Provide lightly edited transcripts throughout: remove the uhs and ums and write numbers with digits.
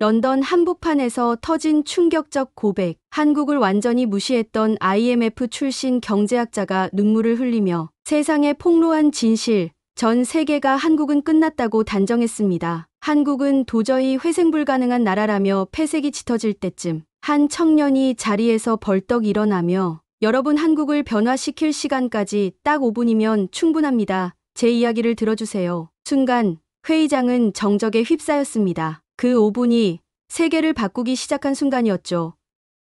런던 한복판에서 터진 충격적 고백. 한국을 완전히 무시했던 IMF 출신 경제학자가 눈물을 흘리며 세상에 폭로한 진실, 전 세계가 한국은 끝났다고 단정했습니다. 한국은 도저히 회생 불가능한 나라라며 폐색이 짙어질 때쯤 한 청년이 자리에서 벌떡 일어나며 여러분 한국을 변화시킬 시간까지 딱 5분이면 충분합니다. 제 이야기를 들어주세요. 순간 회의장은 정적에 휩싸였습니다. 그 5분이 세계를 바꾸기 시작한 순간이었죠.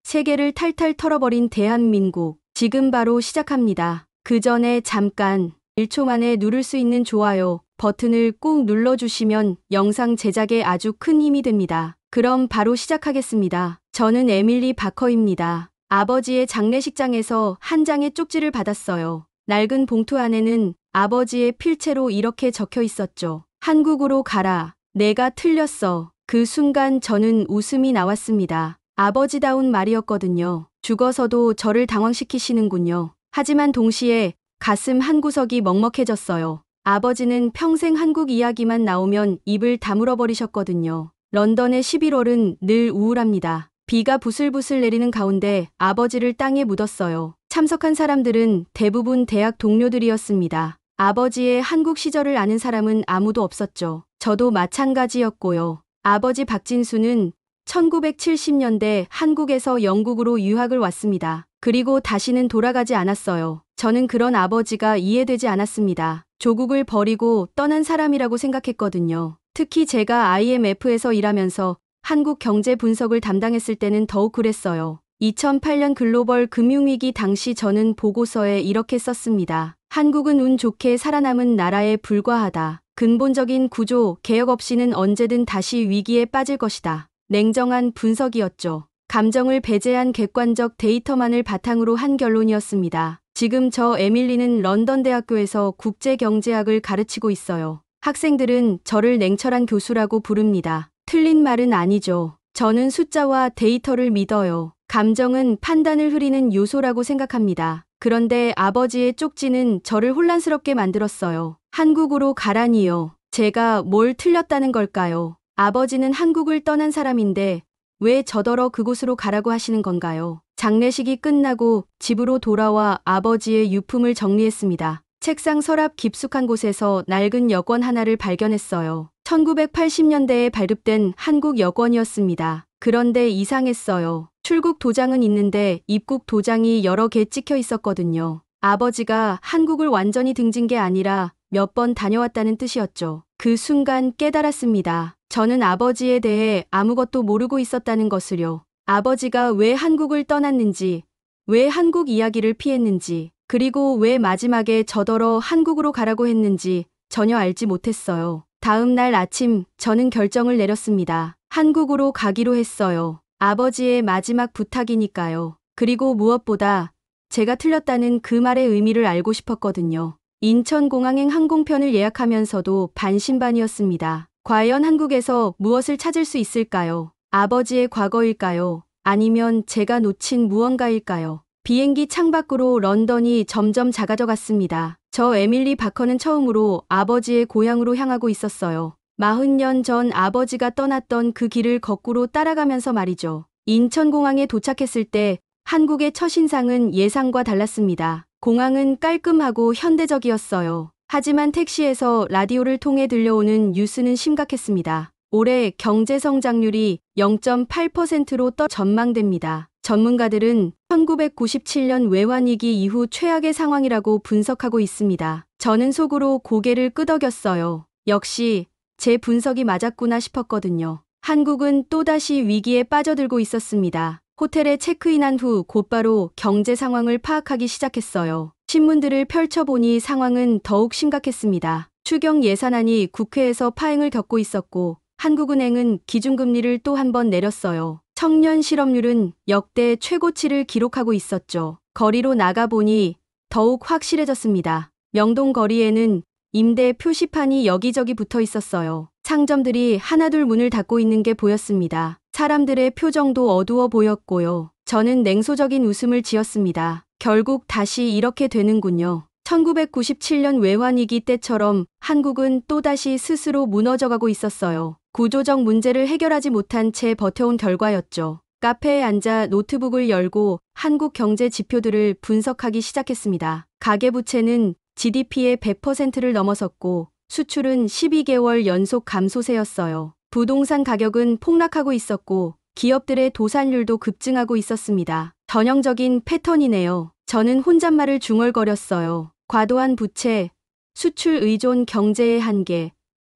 세계를 탈탈 털어버린 대한민국. 지금 바로 시작합니다. 그 전에 잠깐 1초 만에 누를 수 있는 좋아요 버튼을 꾹 눌러주시면 영상 제작에 아주 큰 힘이 됩니다. 그럼 바로 시작하겠습니다. 저는 에밀리 바커입니다. 아버지의 장례식장에서 한 장의 쪽지를 받았어요. 낡은 봉투 안에는 아버지의 필체로 이렇게 적혀 있었죠. 한국으로 가라. 내가 틀렸어. 그 순간 저는 웃음이 나왔습니다. 아버지다운 말이었거든요. 죽어서도 저를 당황시키시는군요. 하지만 동시에 가슴 한구석이 먹먹해졌어요. 아버지는 평생 한국 이야기만 나오면 입을 다물어 버리셨거든요. 런던의 11월은 늘 우울합니다. 비가 부슬부슬 내리는 가운데 아버지를 땅에 묻었어요. 참석한 사람들은 대부분 대학 동료들이었습니다. 아버지의 한국 시절을 아는 사람은 아무도 없었죠. 저도 마찬가지였고요. 아버지 박진수는 1970년대 한국에서 영국으로 유학을 왔습니다. 그리고 다시는 돌아가지 않았어요. 저는 그런 아버지가 이해되지 않았습니다. 조국을 버리고 떠난 사람이라고 생각했거든요. 특히 제가 IMF에서 일하면서 한국 경제 분석을 담당했을 때는 더욱 그랬어요. 2008년 글로벌 금융위기 당시 저는 보고서에 이렇게 썼습니다. 한국은 운 좋게 살아남은 나라에 불과하다. 근본적인 구조, 개혁 없이는 언제든 다시 위기에 빠질 것이다. 냉정한 분석이었죠. 감정을 배제한 객관적 데이터만을 바탕으로 한 결론이었습니다. 지금 저 에밀리는 런던 대학교에서 국제경제학을 가르치고 있어요. 학생들은 저를 냉철한 교수라고 부릅니다. 틀린 말은 아니죠. 저는 숫자와 데이터를 믿어요. 감정은 판단을 흐리는 요소라고 생각합니다. 그런데 아버지의 쪽지는 저를 혼란스럽게 만들었어요. 한국으로 가라니요. 제가 뭘 틀렸다는 걸까요? 아버지는 한국을 떠난 사람인데 왜 저더러 그곳으로 가라고 하시는 건가요? 장례식이 끝나고 집으로 돌아와 아버지의 유품을 정리했습니다. 책상 서랍 깊숙한 곳에서 낡은 여권 하나를 발견했어요. 1980년대에 발급된 한국 여권이었습니다. 그런데 이상했어요. 출국 도장은 있는데 입국 도장이 여러 개 찍혀 있었거든요. 아버지가 한국을 완전히 등진 게 아니라 몇 번 다녀왔다는 뜻이었죠. 그 순간 깨달았습니다. 저는 아버지에 대해 아무것도 모르고 있었다는 것을요. 아버지가 왜 한국을 떠났는지, 왜 한국 이야기를 피했는지, 그리고 왜 마지막에 저더러 한국으로 가라고 했는지 전혀 알지 못했어요. 다음 날 아침 저는 결정을 내렸습니다. 한국으로 가기로 했어요. 아버지의 마지막 부탁이니까요. 그리고 무엇보다 제가 틀렸다는 그 말의 의미를 알고 싶었거든요. 인천공항행 항공편을 예약하면서도 반신반의였습니다. 과연 한국에서 무엇을 찾을 수 있을까요? 아버지의 과거일까요? 아니면 제가 놓친 무언가일까요? 비행기 창밖으로 런던이 점점 작아져 갔습니다. 저 에밀리 바커는 처음으로 아버지의 고향으로 향하고 있었어요. 40년 전 아버지가 떠났던 그 길을 거꾸로 따라가면서 말이죠. 인천공항에 도착했을 때 한국의 첫인상은 예상과 달랐습니다. 공항은 깔끔하고 현대적이었어요. 하지만 택시에서 라디오를 통해 들려오는 뉴스는 심각했습니다. 올해 경제 성장률이 0.8%로 전망됩니다. 전문가들은 1997년 외환위기 이후 최악의 상황이라고 분석하고 있습니다. 저는 속으로 고개를 끄덕였어요. 역시 제 분석이 맞았구나 싶었거든요. 한국은 또다시 위기에 빠져들고 있었습니다. 호텔에 체크인한 후 곧바로 경제 상황을 파악하기 시작했어요. 신문들을 펼쳐보니 상황은 더욱 심각했습니다. 추경 예산안이 국회에서 파행을 겪고 있었고 한국은행은 기준금리를 또 한 번 내렸어요. 청년 실업률은 역대 최고치를 기록하고 있었죠. 거리로 나가보니 더욱 확실해졌습니다. 명동 거리에는 임대 표시판이 여기저기 붙어 있었어요. 상점들이 하나둘 문을 닫고 있는 게 보였습니다. 사람들의 표정도 어두워 보였고요. 저는 냉소적인 웃음을 지었습니다. 결국 다시 이렇게 되는군요. 1997년 외환위기 때처럼 한국은 또다시 스스로 무너져가고 있었어요. 구조적 문제를 해결하지 못한 채 버텨온 결과였죠. 카페에 앉아 노트북을 열고 한국 경제 지표들을 분석하기 시작했습니다. 가계부채는 GDP의 100%를 넘어섰고 수출은 12개월 연속 감소세였어요. 부동산 가격은 폭락하고 있었고 기업들의 도산율도 급증하고 있었습니다. 전형적인 패턴이네요. 저는 혼잣말을 중얼거렸어요. 과도한 부채, 수출 의존 경제의 한계,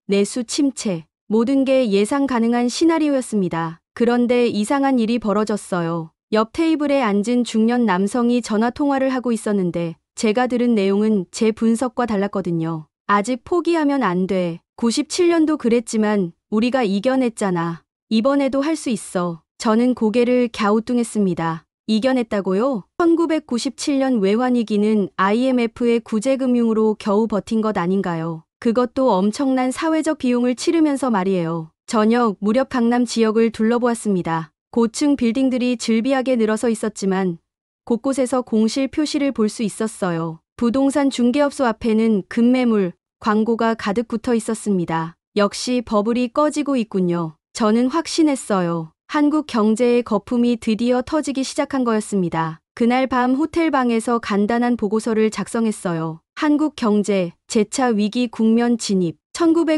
내수 침체, 모든 게 예상 가능한 시나리오였습니다. 그런데 이상한 일이 벌어졌어요. 옆 테이블에 앉은 중년 남성이 전화 통화를 하고 있었는데 제가 들은 내용은 제 분석과 달랐거든요. 아직 포기하면 안 돼. 97년도 그랬지만 우리가 이겨냈잖아. 이번에도 할 수 있어. 저는 고개를 갸우뚱했습니다. 이겨냈다고요? 1997년 외환위기는 IMF의 구제금융으로 겨우 버틴 것 아닌가요? 그것도 엄청난 사회적 비용을 치르면서 말이에요. 저녁 무렵 강남 지역을 둘러보았습니다. 고층 빌딩들이 즐비하게 늘어서 있었지만 곳곳에서 공실 표시를 볼 수 있었어요. 부동산 중개업소 앞에는 급매물, 광고가 가득 붙어 있었습니다. 역시 버블이 꺼지고 있군요. 저는 확신했어요. 한국 경제의 거품이 드디어 터지기 시작한 거였습니다. 그날 밤 호텔방에서 간단한 보고서를 작성했어요. 한국 경제, 재차 위기 국면 진입.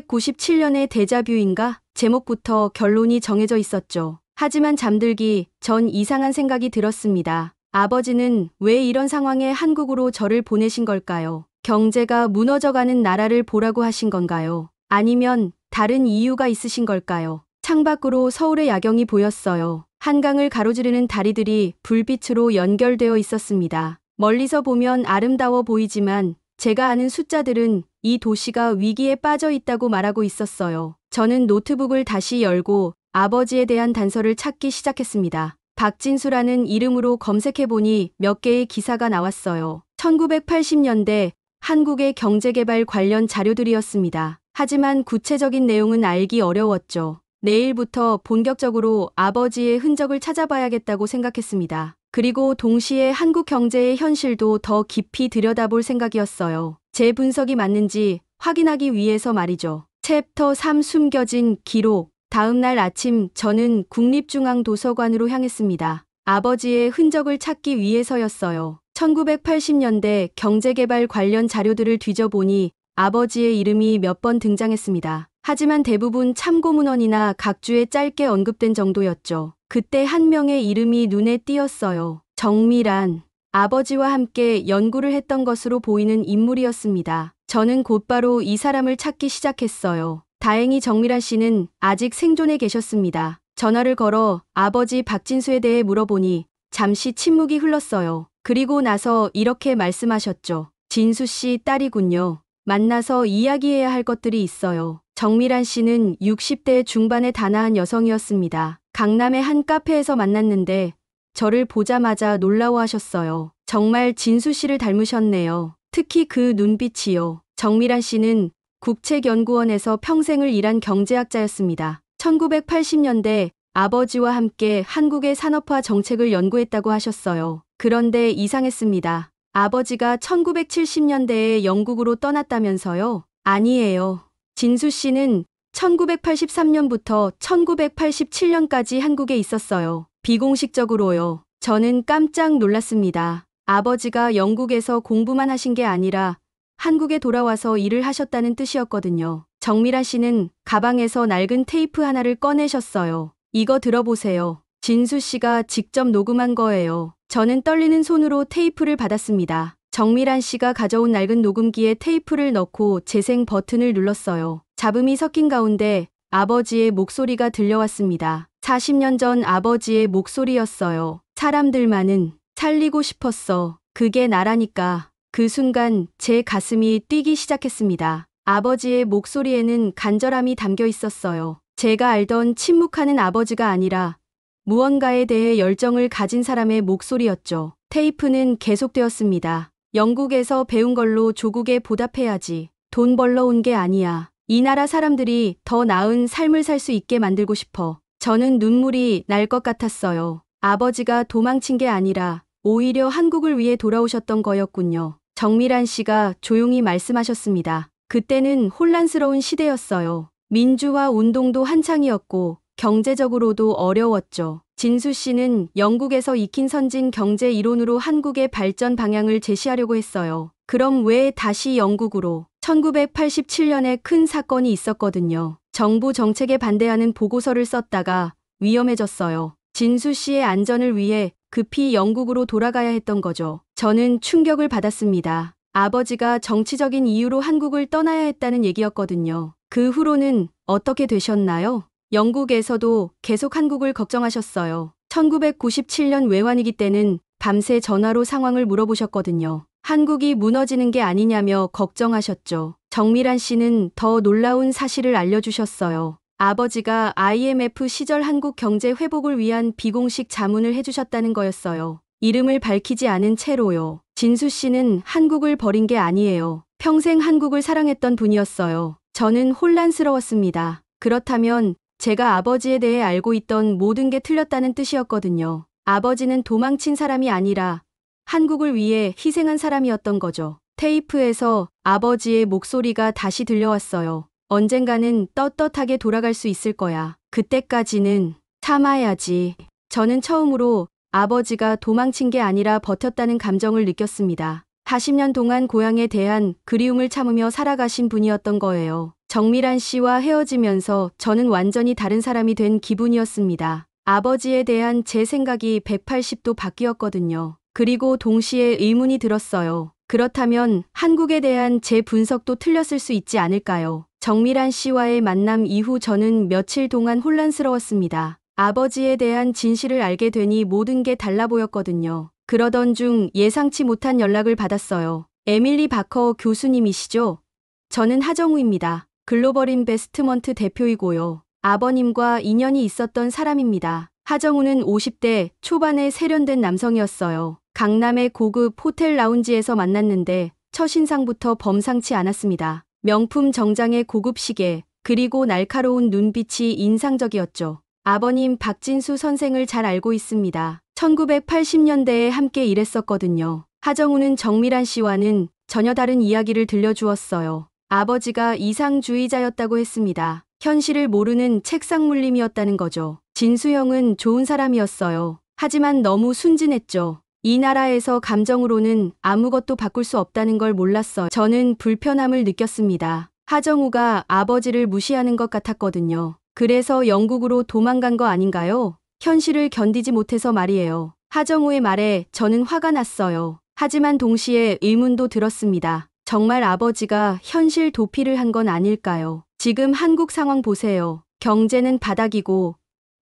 1997년의 데자뷰인가? 제목부터 결론이 정해져 있었죠. 하지만 잠들기 전 이상한 생각이 들었습니다. 아버지는 왜 이런 상황에 한국으로 저를 보내신 걸까요? 경제가 무너져가는 나라를 보라고 하신 건가요? 아니면 다른 이유가 있으신 걸까요? 창밖으로 서울의 야경이 보였어요. 한강을 가로지르는 다리들이 불빛으로 연결되어 있었습니다. 멀리서 보면 아름다워 보이지만 제가 아는 숫자들은 이 도시가 위기에 빠져 있다고 말하고 있었어요. 저는 노트북을 다시 열고 아버지에 대한 단서를 찾기 시작했습니다. 박진수라는 이름으로 검색해보니 몇 개의 기사가 나왔어요. 1980년대 한국의 경제개발 관련 자료들이었습니다. 하지만 구체적인 내용은 알기 어려웠죠. 내일부터 본격적으로 아버지의 흔적을 찾아봐야겠다고 생각했습니다. 그리고 동시에 한국 경제의 현실도 더 깊이 들여다볼 생각이었어요. 제 분석이 맞는지 확인하기 위해서 말이죠. 챕터 3 숨겨진 기록. 다음 날 아침 저는 국립중앙도서관으로 향했습니다. 아버지의 흔적을 찾기 위해서였어요. 1980년대 경제개발 관련 자료들을 뒤져보니 아버지의 이름이 몇 번 등장했습니다. 하지만 대부분 참고문헌이나 각주에 짧게 언급된 정도였죠. 그때 한 명의 이름이 눈에 띄었어요. 정밀한. 아버지와 함께 연구를 했던 것으로 보이는 인물이었습니다. 저는 곧바로 이 사람을 찾기 시작했어요. 다행히 정밀한 씨는 아직 생존해 계셨습니다. 전화를 걸어 아버지 박진수에 대해 물어보니 잠시 침묵이 흘렀어요. 그리고 나서 이렇게 말씀하셨죠. 진수 씨 딸이군요. 만나서 이야기해야 할 것들이 있어요. 정밀한 씨는 60대 중반의 단아한 여성이었습니다. 강남의 한 카페에서 만났는데 저를 보자마자 놀라워하셨어요. 정말 진수 씨를 닮으셨네요. 특히 그 눈빛이요. 정밀한 씨는 국책연구원에서 평생을 일한 경제학자였습니다. 1980년대 아버지와 함께 한국의 산업화 정책을 연구했다고 하셨어요. 그런데 이상했습니다. 아버지가 1970년대에 영국으로 떠났다면서요? 아니에요. 진수 씨는 1983년부터 1987년까지 한국에 있었어요. 비공식적으로요. 저는 깜짝 놀랐습니다. 아버지가 영국에서 공부만 하신 게 아니라 한국에 돌아와서 일을 하셨다는 뜻이었거든요. 정밀한 씨는 가방에서 낡은 테이프 하나를 꺼내셨어요. 이거 들어보세요. 진수 씨가 직접 녹음한 거예요. 저는 떨리는 손으로 테이프를 받았습니다. 정밀한 씨가 가져온 낡은 녹음기에 테이프를 넣고 재생 버튼을 눌렀어요. 잡음이 섞인 가운데 아버지의 목소리가 들려왔습니다. 40년 전 아버지의 목소리였어요. 사람들만은 살리고 싶었어. 그게 나라니까. 그 순간 제 가슴이 뛰기 시작했습니다. 아버지의 목소리에는 간절함이 담겨 있었어요. 제가 알던 침묵하는 아버지가 아니라 무언가에 대해 열정을 가진 사람의 목소리였죠. 테이프는 계속되었습니다. 영국에서 배운 걸로 조국에 보답해야지. 돈 벌러 온 게 아니야. 이 나라 사람들이 더 나은 삶을 살 수 있게 만들고 싶어. 저는 눈물이 날 것 같았어요. 아버지가 도망친 게 아니라 오히려 한국을 위해 돌아오셨던 거였군요. 정미란 씨가 조용히 말씀하셨습니다. 그때는 혼란스러운 시대였어요. 민주화 운동도 한창이었고 경제적으로도 어려웠죠. 진수 씨는 영국에서 익힌 선진 경제 이론으로 한국의 발전 방향을 제시하려고 했어요. 그럼 왜 다시 영국으로? 1987년에 큰 사건이 있었거든요. 정부 정책에 반대하는 보고서를 썼다가 위험해졌어요. 진수 씨의 안전을 위해 급히 영국으로 돌아가야 했던 거죠. 저는 충격을 받았습니다. 아버지가 정치적인 이유로 한국을 떠나야 했다는 얘기였거든요. 그 후로는 어떻게 되셨나요? 영국에서도 계속 한국을 걱정하셨어요. 1997년 외환위기 때는 밤새 전화로 상황을 물어보셨거든요. 한국이 무너지는 게 아니냐며 걱정하셨죠. 정미란 씨는 더 놀라운 사실을 알려주셨어요. 아버지가 IMF 시절 한국 경제 회복을 위한 비공식 자문을 해주셨다는 거였어요. 이름을 밝히지 않은 채로요. 진수 씨는 한국을 버린 게 아니에요. 평생 한국을 사랑했던 분이었어요. 저는 혼란스러웠습니다. 그렇다면 제가 아버지에 대해 알고 있던 모든 게 틀렸다는 뜻이었거든요. 아버지는 도망친 사람이 아니라 한국을 위해 희생한 사람이었던 거죠. 테이프에서 아버지의 목소리가 다시 들려왔어요. 언젠가는 떳떳하게 돌아갈 수 있을 거야. 그때까지는 참아야지. 저는 처음으로 아버지가 도망친 게 아니라 버텼다는 감정을 느꼈습니다. 40년 동안 고향에 대한 그리움을 참으며 살아가신 분이었던 거예요. 정미란 씨와 헤어지면서 저는 완전히 다른 사람이 된 기분이었습니다. 아버지에 대한 제 생각이 180도 바뀌었거든요. 그리고 동시에 의문이 들었어요. 그렇다면 한국에 대한 제 분석도 틀렸을 수 있지 않을까요? 정미란 씨와의 만남 이후 저는 며칠 동안 혼란스러웠습니다. 아버지에 대한 진실을 알게 되니 모든 게 달라 보였거든요. 그러던 중 예상치 못한 연락을 받았어요. 에밀리 바커 교수님이시죠? 저는 하정우입니다. 글로벌 인베스트먼트 대표이고요. 아버님과 인연이 있었던 사람입니다. 하정우는 50대 초반의 세련된 남성이었어요. 강남의 고급 호텔 라운지에서 만났는데 첫인상부터 범상치 않았습니다. 명품 정장에 고급 시계, 그리고 날카로운 눈빛이 인상적이었죠. 아버님 박진수 선생을 잘 알고 있습니다. 1980년대에 함께 일했었거든요. 하정우는 정미란 씨와는 전혀 다른 이야기를 들려주었어요. 아버지가 이상주의자였다고 했습니다. 현실을 모르는 책상물림이었다는 거죠. 진수형은 좋은 사람이었어요. 하지만 너무 순진했죠. 이 나라에서 감정으로는 아무것도 바꿀 수 없다는 걸 몰랐어요. 저는 불편함을 느꼈습니다. 하정우가 아버지를 무시하는 것 같았거든요. 그래서 영국으로 도망간 거 아닌가요? 현실을 견디지 못해서 말이에요. 하정우의 말에 저는 화가 났어요. 하지만 동시에 의문도 들었습니다. 정말 아버지가 현실 도피를 한 건 아닐까요? 지금 한국 상황 보세요. 경제는 바닥이고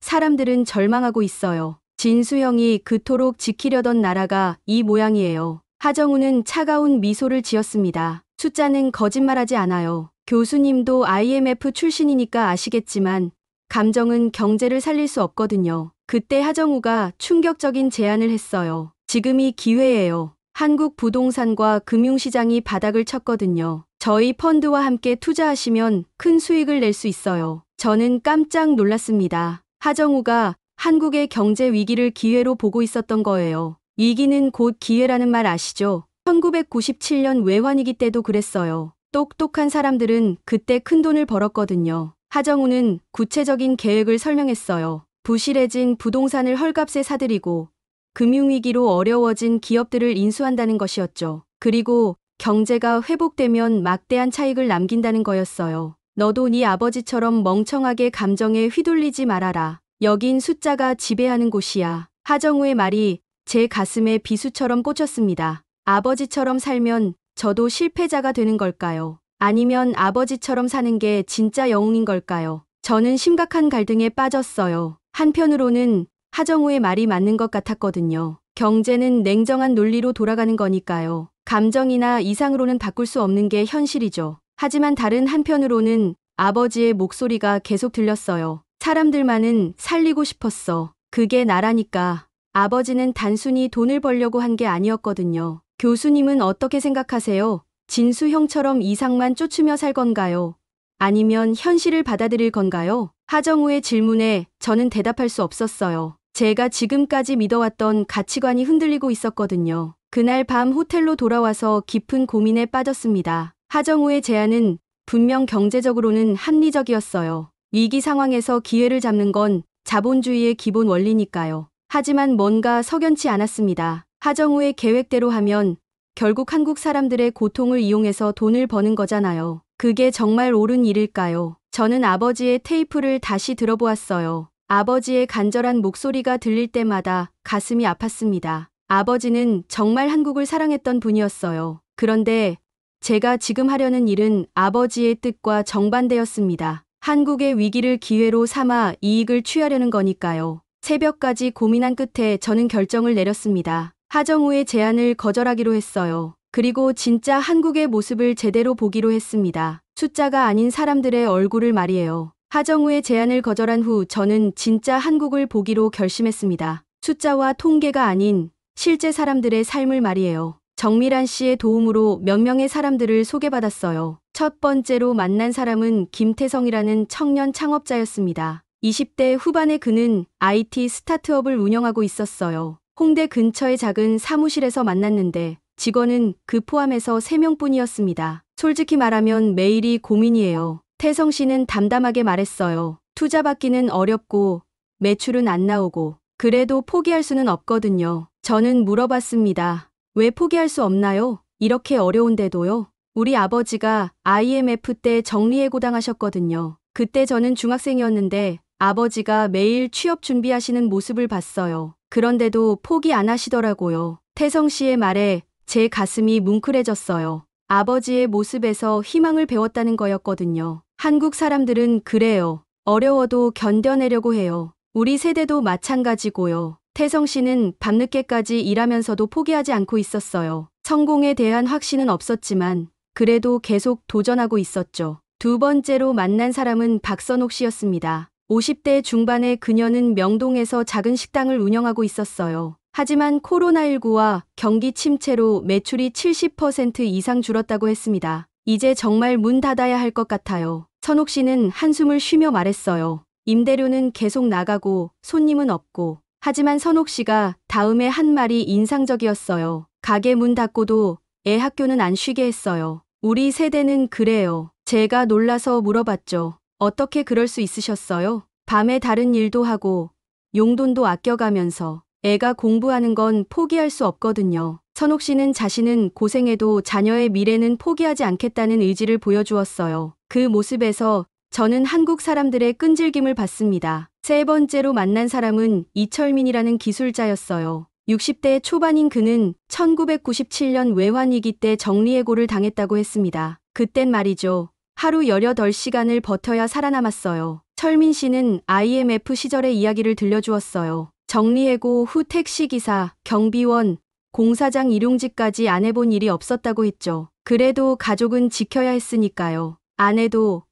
사람들은 절망하고 있어요. 진수형이 그토록 지키려던 나라가 이 모양이에요. 하정우는 차가운 미소를 지었습니다. 숫자는 거짓말하지 않아요. 교수님도 IMF 출신이니까 아시겠지만 감정은 경제를 살릴 수 없거든요. 그때 하정우가 충격적인 제안을 했어요. 지금이 기회예요. 한국 부동산과 금융시장이 바닥을 쳤거든요. 저희 펀드와 함께 투자하시면 큰 수익을 낼 수 있어요. 저는 깜짝 놀랐습니다. 하정우가 한국의 경제 위기를 기회로 보고 있었던 거예요. 위기는 곧 기회라는 말 아시죠? 1997년 외환위기 때도 그랬어요. 똑똑한 사람들은 그때 큰 돈을 벌었거든요. 하정우는 구체적인 계획을 설명했어요. 부실해진 부동산을 헐값에 사들이고 금융위기로 어려워진 기업들을 인수한다는 것이었죠. 그리고 경제가 회복되면 막대한 차익을 남긴다는 거였어요. 너도 네 아버지처럼 멍청하게 감정에 휘둘리지 말아라. 여긴 숫자가 지배하는 곳이야. 하정우의 말이 제 가슴에 비수처럼 꽂혔습니다. 아버지처럼 살면 저도 실패자가 되는 걸까요? 아니면 아버지처럼 사는 게 진짜 영웅인 걸까요? 저는 심각한 갈등에 빠졌어요. 한편으로는 하정우의 말이 맞는 것 같았거든요. 경제는 냉정한 논리로 돌아가는 거니까요. 감정이나 이상으로는 바꿀 수 없는 게 현실이죠. 하지만 다른 한편으로는 아버지의 목소리가 계속 들렸어요. 사람들만은 살리고 싶었어. 그게 나라니까. 아버지는 단순히 돈을 벌려고 한 게 아니었거든요. 교수님은 어떻게 생각하세요? 진수형처럼 이상만 쫓으며 살 건가요? 아니면 현실을 받아들일 건가요? 하정우의 질문에 저는 대답할 수 없었어요. 제가 지금까지 믿어왔던 가치관이 흔들리고 있었거든요. 그날 밤 호텔로 돌아와서 깊은 고민에 빠졌습니다. 하정우의 제안은 분명 경제적으로는 합리적이었어요. 위기 상황에서 기회를 잡는 건 자본주의의 기본 원리니까요. 하지만 뭔가 석연치 않았습니다. 하정우의 계획대로 하면 결국 한국 사람들의 고통을 이용해서 돈을 버는 거잖아요. 그게 정말 옳은 일일까요? 저는 아버지의 테이프를 다시 들어보았어요. 아버지의 간절한 목소리가 들릴 때마다 가슴이 아팠습니다. 아버지는 정말 한국을 사랑했던 분이었어요. 그런데 제가 지금 하려는 일은 아버지의 뜻과 정반대였습니다. 한국의 위기를 기회로 삼아 이익을 취하려는 거니까요. 새벽까지 고민한 끝에 저는 결정을 내렸습니다. 하정우의 제안을 거절하기로 했어요. 그리고 진짜 한국의 모습을 제대로 보기로 했습니다. 숫자가 아닌 사람들의 얼굴을 말이에요. 하정우의 제안을 거절한 후 저는 진짜 한국을 보기로 결심했습니다. 숫자와 통계가 아닌 실제 사람들의 삶을 말이에요. 정미란 씨의 도움으로 몇 명의 사람들을 소개받았어요. 첫 번째로 만난 사람은 김태성이라는 청년 창업자였습니다. 20대 후반의 그는 IT 스타트업을 운영하고 있었어요. 홍대 근처의 작은 사무실에서 만났는데 직원은 그 포함해서 3명뿐이었습니다. 솔직히 말하면 매일이 고민이에요. 태성 씨는 담담하게 말했어요. 투자 받기는 어렵고 매출은 안 나오고 그래도 포기할 수는 없거든요. 저는 물어봤습니다. 왜 포기할 수 없나요? 이렇게 어려운데도요? 우리 아버지가 IMF 때 정리해고 당하셨거든요. 그때 저는 중학생이었는데 아버지가 매일 취업 준비하시는 모습을 봤어요. 그런데도 포기 안 하시더라고요. 태성 씨의 말에 제 가슴이 뭉클해졌어요. 아버지의 모습에서 희망을 배웠다는 거였거든요. 한국 사람들은 그래요. 어려워도 견뎌내려고 해요. 우리 세대도 마찬가지고요. 태성 씨는 밤늦게까지 일하면서도 포기하지 않고 있었어요. 성공에 대한 확신은 없었지만 그래도 계속 도전하고 있었죠. 두 번째로 만난 사람은 박선옥 씨였습니다. 50대 중반의 그녀는 명동에서 작은 식당을 운영하고 있었어요. 하지만 코로나19와 경기 침체로 매출이 70% 이상 줄었다고 했습니다. 이제 정말 문 닫아야 할 것 같아요. 선옥 씨는 한숨을 쉬며 말했어요. 임대료는 계속 나가고 손님은 없고. 하지만 선옥 씨가 다음에 한 말이 인상적이었어요. 가게 문 닫고도 애 학교는 안 쉬게 했어요. 우리 세대는 그래요. 제가 놀라서 물어봤죠. 어떻게 그럴 수 있으셨어요? 밤에 다른 일도 하고 용돈도 아껴가면서. 애가 공부하는 건 포기할 수 없거든요. 선옥 씨는 자신은 고생해도 자녀의 미래는 포기하지 않겠다는 의지를 보여주었어요. 그 모습에서 저는 한국 사람들의 끈질김을 봤습니다. 세 번째로 만난 사람은 이철민이라는 기술자였어요. 60대 초반인 그는 1997년 외환위기 때 정리해고를 당했다고 했습니다. 그땐 말이죠. 하루 18시간을 버텨야 살아남았어요. 철민 씨는 IMF 시절의 이야기를 들려주었어요. 정리해고 후 택시기사, 경비원, 공사장 일용직까지 안 해본 일이 없었다고 했죠. 그래도 가족은 지켜야 했으니까요. 아내도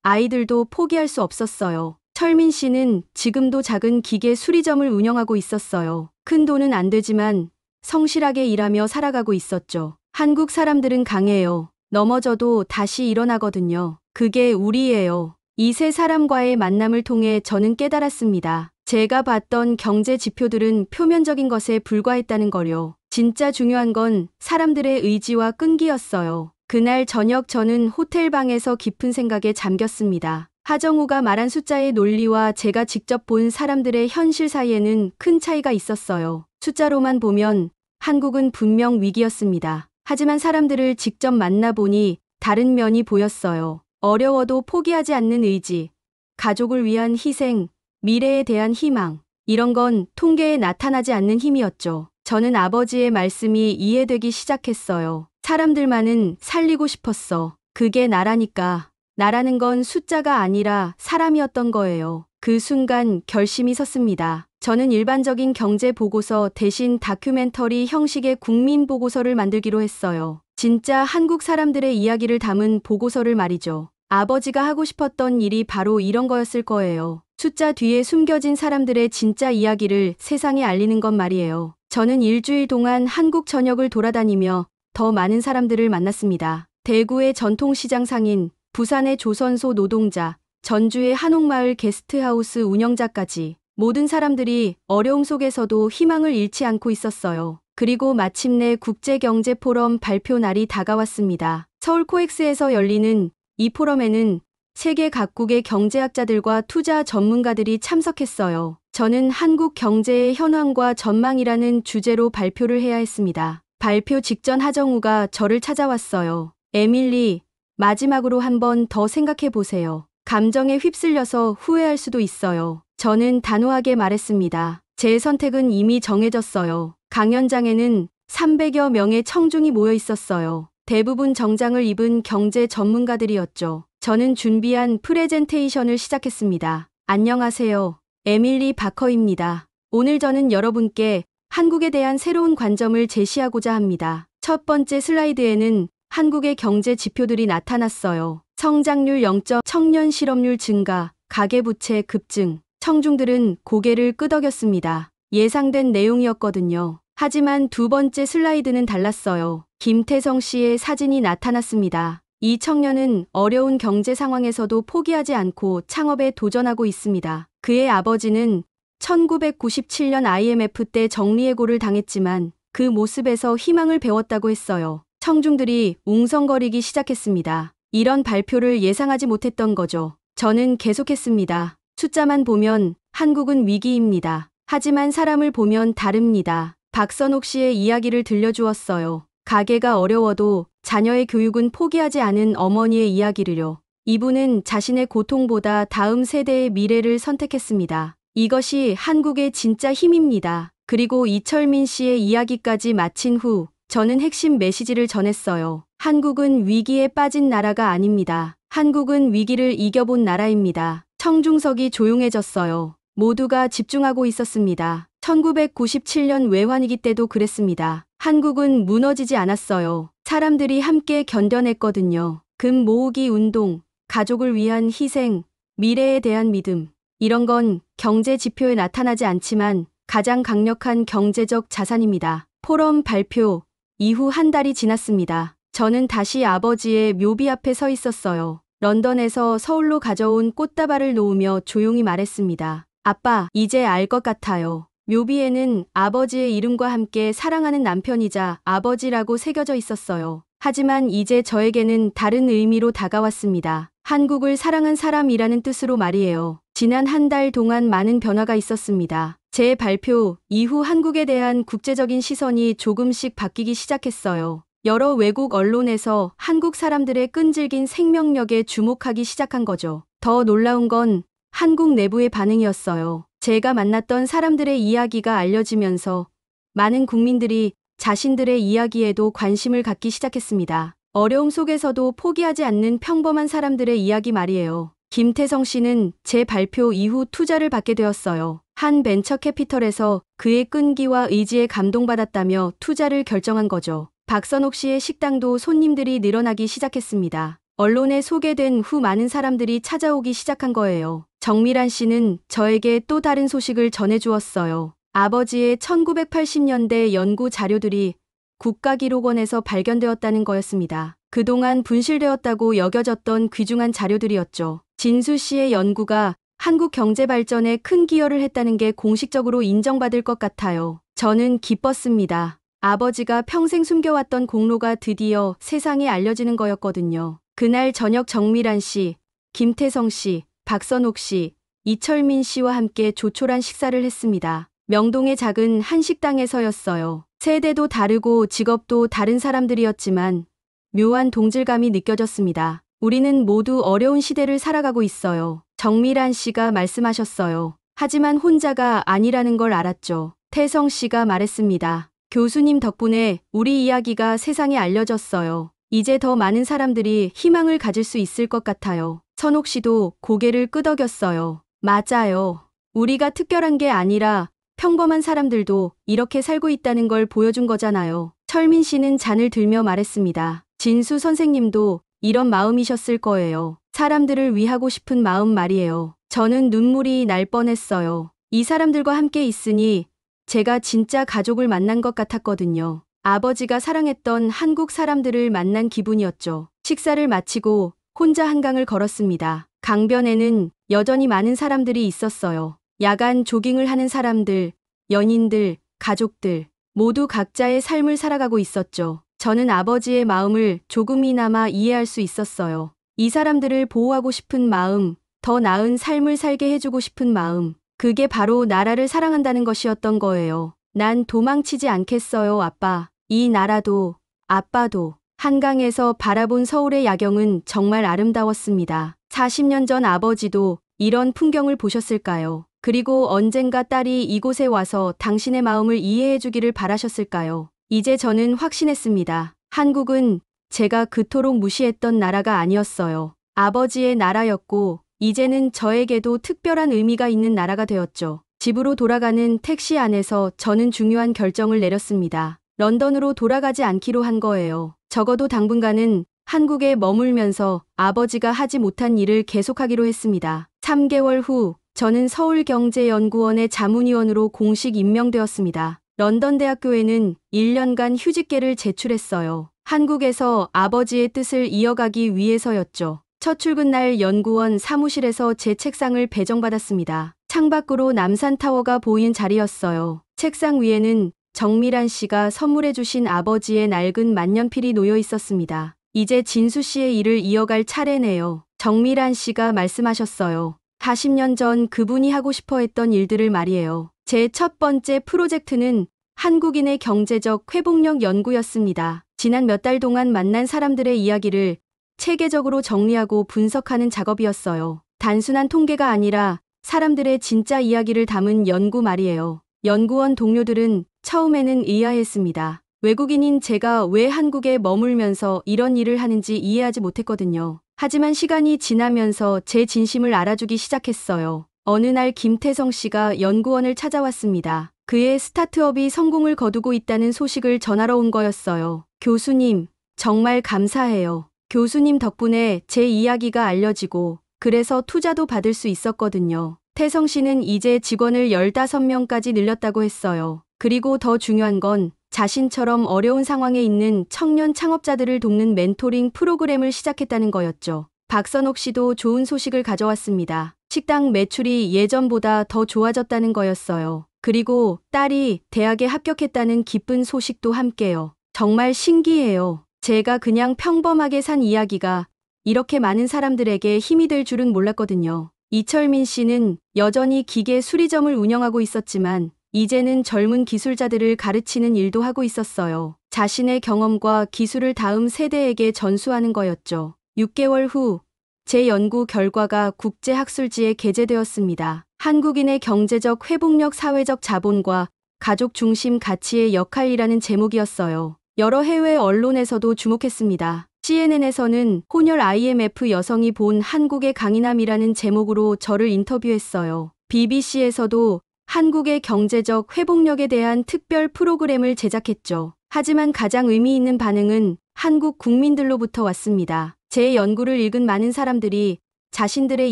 아이들도 포기할 수 없었어요. 철민 씨는 지금도 작은 기계 수리점을 운영하고 있었어요. 큰 돈은 안 되지만 성실하게 일하며 살아가고 있었죠. 한국 사람들은 강해요. 넘어져도 다시 일어나거든요. 그게 우리예요. 이 세 사람과의 만남을 통해 저는 깨달았습니다. 제가 봤던 경제 지표들은 표면적인 것에 불과했다는 걸요. 진짜 중요한 건 사람들의 의지와 끈기였어요. 그날 저녁 저는 호텔방에서 깊은 생각에 잠겼습니다. 하정우가 말한 숫자의 논리와 제가 직접 본 사람들의 현실 사이에는 큰 차이가 있었어요. 숫자로만 보면 한국은 분명 위기였습니다. 하지만 사람들을 직접 만나보니 다른 면이 보였어요. 어려워도 포기하지 않는 의지, 가족을 위한 희생, 미래에 대한 희망. 이런 건 통계에 나타나지 않는 힘이었죠. 저는 아버지의 말씀이 이해되기 시작했어요. 사람들만은 살리고 싶었어. 그게 나라니까. 나라는 건 숫자가 아니라 사람이었던 거예요. 그 순간 결심이 섰습니다. 저는 일반적인 경제 보고서 대신 다큐멘터리 형식의 국민 보고서를 만들기로 했어요. 진짜 한국 사람들의 이야기를 담은 보고서를 말이죠. 아버지가 하고 싶었던 일이 바로 이런 거였을 거예요. 숫자 뒤에 숨겨진 사람들의 진짜 이야기를 세상에 알리는 것 말이에요. 저는 일주일 동안 한국 전역을 돌아다니며 더 많은 사람들을 만났습니다. 대구의 전통시장 상인, 부산의 조선소 노동자, 전주의 한옥마을 게스트하우스 운영자까지 모든 사람들이 어려움 속에서도 희망을 잃지 않고 있었어요. 그리고 마침내 국제경제포럼 발표 날이 다가왔습니다. 서울 코엑스에서 열리는 이 포럼에는 세계 각국의 경제학자들과 투자 전문가들이 참석했어요. 저는 한국 경제의 현황과 전망이라는 주제로 발표를 해야 했습니다. 발표 직전 하정우가 저를 찾아왔어요. 에밀리, 마지막으로 한 번 더 생각해 보세요. 감정에 휩쓸려서 후회할 수도 있어요. 저는 단호하게 말했습니다. 제 선택은 이미 정해졌어요. 강연장에는 300여 명의 청중이 모여 있었어요. 대부분 정장을 입은 경제 전문가들이었죠. 저는 준비한 프레젠테이션을 시작했습니다. 안녕하세요. 에밀리 바커입니다. 오늘 저는 여러분께 한국에 대한 새로운 관점을 제시하고자 합니다. 첫 번째 슬라이드에는 한국의 경제 지표들이 나타났어요. 성장률 0점, 청년 실업률 증가, 가계부채 급증. 청중들은 고개를 끄덕였습니다. 예상된 내용이었거든요. 하지만 두 번째 슬라이드는 달랐어요. 김태성 씨의 사진이 나타났습니다. 이 청년은 어려운 경제 상황에서도 포기하지 않고 창업에 도전하고 있습니다. 그의 아버지는 1997년 IMF 때 정리해고를 당했지만 그 모습에서 희망을 배웠다고 했어요. 청중들이 웅성거리기 시작했습니다. 이런 발표를 예상하지 못했던 거죠. 저는 계속했습니다. 숫자만 보면 한국은 위기입니다. 하지만 사람을 보면 다릅니다. 박선옥 씨의 이야기를 들려주었어요. 가게가 어려워도 자녀의 교육은 포기하지 않은 어머니의 이야기를요. 이분은 자신의 고통보다 다음 세대의 미래를 선택했습니다. 이것이 한국의 진짜 힘입니다. 그리고 이철민 씨의 이야기까지 마친 후 저는 핵심 메시지를 전했어요. 한국은 위기에 빠진 나라가 아닙니다. 한국은 위기를 이겨본 나라입니다. 청중석이 조용해졌어요. 모두가 집중하고 있었습니다. 1997년 외환위기 때도 그랬습니다. 한국은 무너지지 않았어요. 사람들이 함께 견뎌냈거든요. 금 모으기 운동, 가족을 위한 희생, 미래에 대한 믿음. 이런 건 경제 지표에 나타나지 않지만 가장 강력한 경제적 자산입니다. 포럼 발표 이후 한 달이 지났습니다. 저는 다시 아버지의 묘비 앞에 서 있었어요. 런던에서 서울로 가져온 꽃다발을 놓으며 조용히 말했습니다. 아빠, 이제 알 것 같아요. 묘비에는 아버지의 이름과 함께 사랑하는 남편이자 아버지라고 새겨져 있었어요. 하지만 이제 저에게는 다른 의미로 다가왔습니다. 한국을 사랑한 사람이라는 뜻으로 말이에요. 지난 한 달 동안 많은 변화가 있었습니다. 제 발표 이후 한국에 대한 국제적인 시선이 조금씩 바뀌기 시작했어요. 여러 외국 언론에서 한국 사람들의 끈질긴 생명력에 주목하기 시작한 거죠. 더 놀라운 건 한국 내부의 반응이었어요. 제가 만났던 사람들의 이야기가 알려지면서 많은 국민들이 자신들의 이야기에도 관심을 갖기 시작했습니다. 어려움 속에서도 포기하지 않는 평범한 사람들의 이야기 말이에요. 김태성 씨는 제 발표 이후 투자를 받게 되었어요. 한 벤처 캐피털에서 그의 끈기와 의지에 감동받았다며 투자를 결정한 거죠. 박선옥 씨의 식당도 손님들이 늘어나기 시작했습니다. 언론에 소개된 후 많은 사람들이 찾아오기 시작한 거예요. 정미란 씨는 저에게 또 다른 소식을 전해주었어요. 아버지의 1980년대 연구 자료들이 국가기록원에서 발견되었다는 거였습니다. 그동안 분실되었다고 여겨졌던 귀중한 자료들이었죠. 진수 씨의 연구가 한국 경제 발전에 큰 기여를 했다는 게 공식적으로 인정받을 것 같아요. 저는 기뻤습니다. 아버지가 평생 숨겨왔던 공로가 드디어 세상에 알려지는 거였거든요. 그날 저녁 정미란 씨, 김태성 씨, 박선옥 씨, 이철민 씨와 함께 조촐한 식사를 했습니다. 명동의 작은 한식당에서였어요. 세대도 다르고 직업도 다른 사람들이었지만 묘한 동질감이 느껴졌습니다. 우리는 모두 어려운 시대를 살아가고 있어요. 정미란 씨가 말씀하셨어요. 하지만 혼자가 아니라는 걸 알았죠. 태성 씨가 말했습니다. 교수님 덕분에 우리 이야기가 세상에 알려졌어요. 이제 더 많은 사람들이 희망을 가질 수 있을 것 같아요. 선옥 씨도 고개를 끄덕였어요. 맞아요. 우리가 특별한 게 아니라 평범한 사람들도 이렇게 살고 있다는 걸 보여준 거잖아요. 철민 씨는 잔을 들며 말했습니다. 진수 선생님도 이런 마음이셨을 거예요. 사람들을 위하고 싶은 마음 말이에요. 저는 눈물이 날 뻔했어요. 이 사람들과 함께 있으니 제가 진짜 가족을 만난 것 같았거든요. 아버지가 사랑했던 한국 사람들을 만난 기분이었죠. 식사를 마치고 혼자 한강을 걸었습니다. 강변에는 여전히 많은 사람들이 있었어요. 야간 조깅을 하는 사람들, 연인들, 가족들, 모두 각자의 삶을 살아가고 있었죠. 저는 아버지의 마음을 조금이나마 이해할 수 있었어요. 이 사람들을 보호하고 싶은 마음, 더 나은 삶을 살게 해주고 싶은 마음, 그게 바로 나라를 사랑한다는 것이었던 거예요. 난 도망치지 않겠어요, 아빠. 이 나라도, 아빠도. 한강에서 바라본 서울의 야경은 정말 아름다웠습니다. 40년 전 아버지도 이런 풍경을 보셨을까요? 그리고 언젠가 딸이 이곳에 와서 당신의 마음을 이해해 주기를 바라셨을까요? 이제 저는 확신했습니다. 한국은 제가 그토록 무시했던 나라가 아니었어요. 아버지의 나라였고, 이제는 저에게도 특별한 의미가 있는 나라가 되었죠. 집으로 돌아가는 택시 안에서 저는 중요한 결정을 내렸습니다. 런던으로 돌아가지 않기로 한 거예요. 적어도 당분간은 한국에 머물면서 아버지가 하지 못한 일을 계속하기로 했습니다. 3개월 후 저는 서울경제연구원의 자문위원으로 공식 임명되었습니다. 런던 대학교에는 1년간 휴직계를 제출했어요. 한국에서 아버지의 뜻을 이어가기 위해서였죠. 첫 출근 날 연구원 사무실에서 제 책상을 배정받았습니다. 창밖으로 남산타워가 보이는 자리였어요. 책상 위에는 정미란 씨가 선물해 주신 아버지의 낡은 만년필이 놓여 있었습니다. 이제 진수 씨의 일을 이어갈 차례네요. 정미란 씨가 말씀하셨어요. 40년 전 그분이 하고 싶어 했던 일들을 말이에요. 제 첫 번째 프로젝트는 한국인의 경제적 회복력 연구였습니다. 지난 몇 달 동안 만난 사람들의 이야기를 체계적으로 정리하고 분석하는 작업이었어요. 단순한 통계가 아니라 사람들의 진짜 이야기를 담은 연구 말이에요. 연구원 동료들은 처음에는 의아했습니다. 외국인인 제가 왜 한국에 머물면서 이런 일을 하는지 이해하지 못했거든요. 하지만 시간이 지나면서 제 진심을 알아주기 시작했어요. 어느 날 김태성 씨가 연구원을 찾아왔습니다. 그의 스타트업이 성공을 거두고 있다는 소식을 전하러 온 거였어요. 교수님, 정말 감사해요. 교수님 덕분에 제 이야기가 알려지고 그래서 투자도 받을 수 있었거든요. 태성 씨는 이제 직원을 15명까지 늘렸다고 했어요. 그리고 더 중요한 건 자신처럼 어려운 상황에 있는 청년 창업자들을 돕는 멘토링 프로그램을 시작했다는 거였죠. 박선옥 씨도 좋은 소식을 가져왔습니다. 식당 매출이 예전보다 더 좋아졌다는 거였어요. 그리고 딸이 대학에 합격했다는 기쁜 소식도 함께요. 정말 신기해요. 제가 그냥 평범하게 산 이야기가 이렇게 많은 사람들에게 힘이 될 줄은 몰랐거든요. 이철민 씨는 여전히 기계 수리점을 운영하고 있었지만 이제는 젊은 기술자들을 가르치는 일도 하고 있었어요. 자신의 경험과 기술을 다음 세대에게 전수하는 거였죠. 6개월 후 제 연구 결과가 국제학술지에 게재되었습니다. 한국인의 경제적 회복력, 사회적 자본과 가족 중심 가치의 역할이라는 제목이었어요. 여러 해외 언론에서도 주목했습니다. CNN에서는 혼혈 IMF 여성이 본 한국의 강인함이라는 제목으로 저를 인터뷰했어요. BBC에서도 한국의 경제적 회복력에 대한 특별 프로그램을 제작했죠. 하지만 가장 의미 있는 반응은 한국 국민들로부터 왔습니다. 제 연구를 읽은 많은 사람들이 자신들의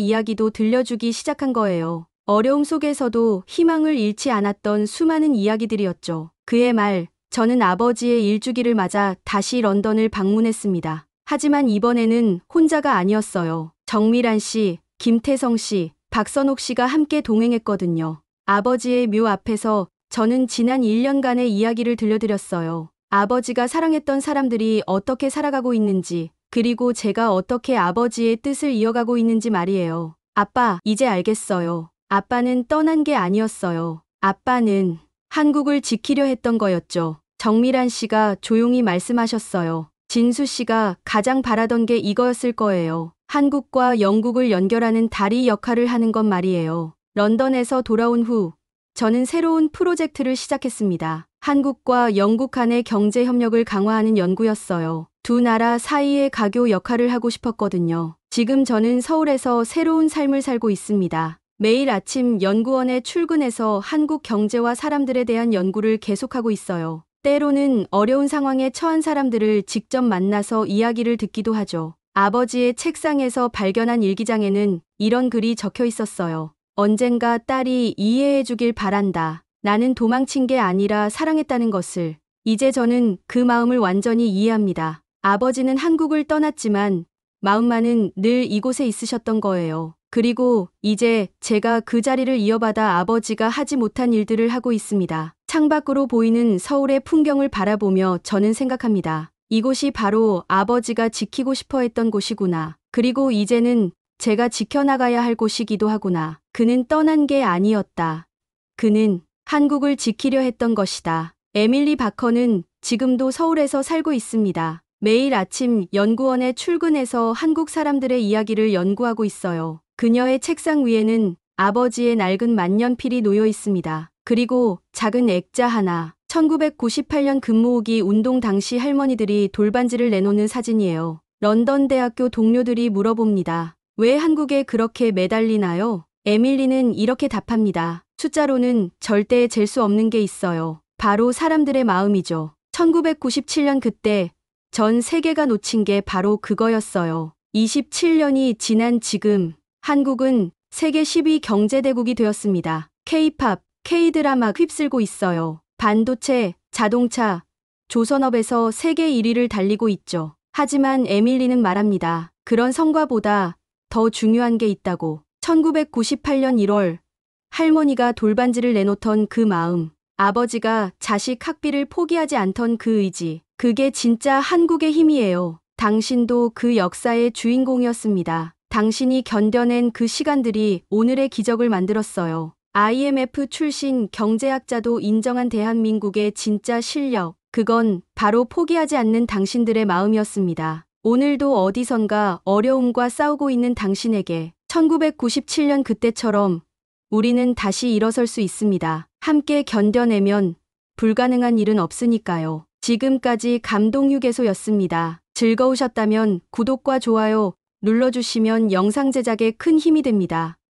이야기도 들려주기 시작한 거예요. 어려움 속에서도 희망을 잃지 않았던 수많은 이야기들이었죠. 그의 말, 저는 아버지의 일주기를 맞아 다시 런던을 방문했습니다. 하지만 이번에는 혼자가 아니었어요. 정미란 씨, 김태성 씨, 박선옥 씨가 함께 동행했거든요. 아버지의 묘 앞에서 저는 지난 1년간의 이야기를 들려드렸어요. 아버지가 사랑했던 사람들이 어떻게 살아가고 있는지, 그리고 제가 어떻게 아버지의 뜻을 이어가고 있는지 말이에요. 아빠, 이제 알겠어요. 아빠는 떠난 게 아니었어요. 아빠는 한국을 지키려 했던 거였죠. 정미란 씨가 조용히 말씀하셨어요. 진수 씨가 가장 바라던 게 이거였을 거예요. 한국과 영국을 연결하는 다리 역할을 하는 것 말이에요. 런던에서 돌아온 후 저는 새로운 프로젝트를 시작했습니다. 한국과 영국 간의 경제 협력을 강화하는 연구였어요. 두 나라 사이의 가교 역할을 하고 싶었거든요. 지금 저는 서울에서 새로운 삶을 살고 있습니다. 매일 아침 연구원에 출근해서 한국 경제와 사람들에 대한 연구를 계속하고 있어요. 때로는 어려운 상황에 처한 사람들을 직접 만나서 이야기를 듣기도 하죠. 아버지의 책상에서 발견한 일기장에는 이런 글이 적혀 있었어요. 언젠가 딸이 이해해 주길 바란다. 나는 도망친 게 아니라 사랑했다는 것을. 이제 저는 그 마음을 완전히 이해합니다. 아버지는 한국을 떠났지만 마음만은 늘 이곳에 있으셨던 거예요. 그리고 이제 제가 그 자리를 이어받아 아버지가 하지 못한 일들을 하고 있습니다. 창밖으로 보이는 서울의 풍경을 바라보며 저는 생각합니다. 이곳이 바로 아버지가 지키고 싶어 했던 곳이구나. 그리고 이제는 제가 지켜나가야 할 곳이기도 하구나. 그는 떠난 게 아니었다. 그는 한국을 지키려 했던 것이다. 에밀리 바커는 지금도 서울에서 살고 있습니다. 매일 아침 연구원에 출근해서 한국 사람들의 이야기를 연구하고 있어요. 그녀의 책상 위에는 아버지의 낡은 만년필이 놓여 있습니다. 그리고 작은 액자 하나. 1998년 근무오기 운동 당시 할머니들이 돌반지를 내놓는 사진이에요. 런던 대학교 동료들이 물어봅니다. 왜 한국에 그렇게 매달리나요? 에밀리는 이렇게 답합니다. 숫자로는 절대 잴 수 없는 게 있어요. 바로 사람들의 마음이죠. 1997년 그때 전 세계가 놓친 게 바로 그거였어요. 27년이 지난 지금 한국은 세계 10위 경제대국이 되었습니다. K-팝, K-드라마 휩쓸고 있어요. 반도체, 자동차, 조선업에서 세계 1위를 달리고 있죠. 하지만 에밀리는 말합니다. 그런 성과보다 더 중요한 게 있다고. 1998년 1월 할머니가 돌반지를 내놓던 그 마음, 아버지가 자식 학비를 포기하지 않던 그 의지, 그게 진짜 한국의 힘이에요. 당신도 그 역사의 주인공이었습니다. 당신이 견뎌낸 그 시간들이 오늘의 기적을 만들었어요. IMF 출신 경제학자도 인정한 대한민국의 진짜 실력, 그건 바로 포기하지 않는 당신들의 마음이었습니다. 오늘도 어디선가 어려움과 싸우고 있는 당신에게 1997년 그때처럼 우리는 다시 일어설 수 있습니다. 함께 견뎌내면 불가능한 일은 없으니까요. 지금까지 감동휴게소였습니다. 즐거우셨다면 구독과 좋아요 눌러주시면 영상 제작에 큰 힘이 됩니다.